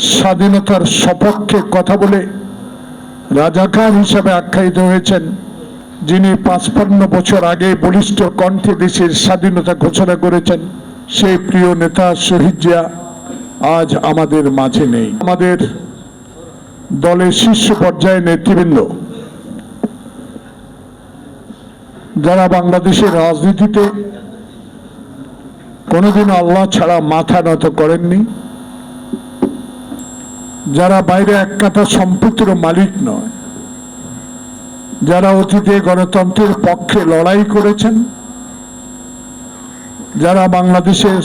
স্বাধীনতার সপক্ষে কথা বলে রাজাকার হিসেবে আখ্যায়িত হয়েছেন, যিনি ৫৫ বছর আগে বলিষ্ঠ কণ্ঠে দেশের স্বাধীনতা ঘোষণা করেছেন, সেই প্রিয় নেতা শহীদ জিয়া আজ আমাদের মাঝে নেই। আমাদের দলের শীর্ষ পর্যায়ে নেতৃবৃন্দ যারা বাংলাদেশের রাজনীতিতে কোনোদিন আল্লাহ ছাড়া মাথা নত করেননি, যারা বাইরে এক কাঠা সম্পত্তির মালিক নয়, যারা অতীতে গণতন্ত্রের পক্ষে লড়াই করেছেন, যারা বাংলাদেশের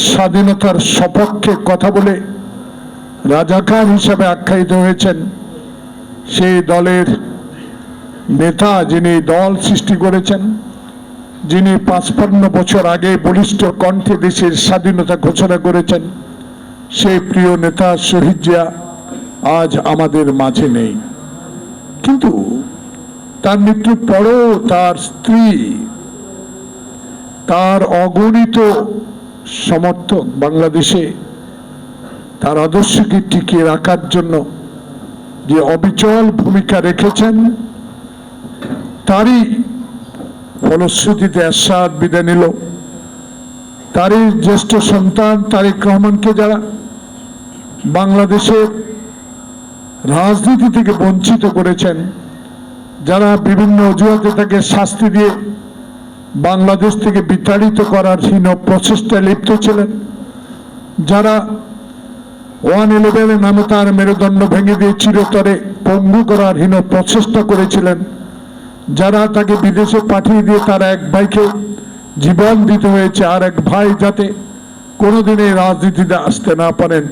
স্বাধীনতার সপক্ষে কথা বলে রাজাকার হিসাবে আখ্যায়িত হয়েছেন, সেই দলের নেতা, যিনি দল সৃষ্টি করেছেন, যিনি ৫৫ বছর আগে বলিষ্ঠ কণ্ঠে দেশের স্বাধীনতা ঘোষণা করেছেন, সেই প্রিয় নেতা শহীদ জিয়া আজ আমাদের মাঝে নেই। কিন্তু তার মৃত্যুর পরও তার স্ত্রী, তার অগণিত সমর্থক বাংলাদেশে তার আদর্শকে টিকিয়ে রাখার জন্য যে অবিচল ভূমিকা রেখেছেন, তারই ফলশ্রুতিতে এরশাদ বিদায় নিল। তারই জ্যেষ্ঠ সন্তান তারেক রহমানকে যারা বাংলাদেশের রাজনীতি থেকে বঞ্চিত করেছেন, যারা বিভিন্ন অজুহাতে তাকে শাস্তি দিয়ে বাংলাদেশ থেকে বিতাড়িত করার হীন প্রচেষ্টায় লিপ্ত ছিলেন, যারা 111 নামে তার মেরুদণ্ড ভেঙে দিয়ে চিরতরে পঙ্গু করার হীন প্রচেষ্টা করেছিলেন, যারা তাকে বিদেশে পাঠিয়ে দিয়ে তার এক ভাইকে জীবন দিতে হয়েছে, আর এক ভাই যাতে কোনোদিন এই রাজনীতিতে আসতে না পারেন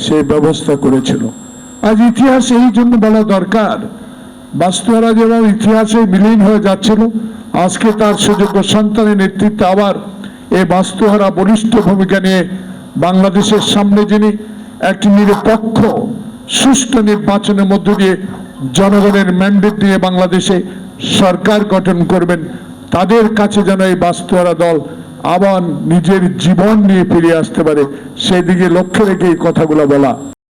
সেই ব্যবস্থা করেছিল। আজ ইতিহাস এই জন্য বলা দরকার, বাস্তুহারা যেমন ইতিহাসে বিলীন হয়ে যাচ্ছিল, আজকে তার সুযোগ্য সন্তানের নেতৃত্বে আবার এই বাস্তুহারা বলিষ্ঠ ভূমিকা নিয়ে বাংলাদেশের সামনে যিনি একটি নিরপেক্ষ সুষ্ঠু নির্বাচনের মধ্য দিয়ে জনগণের ম্যান্ডেট নিয়ে বাংলাদেশে সরকার গঠন করবেন, তাদের কাছে যেন এই বাস্তুহারা দল আবার নিজের জীবন নিয়ে ফিরে আসতে পারে, সেদিকে লক্ষ্য রেখে এই কথাগুলো বলা।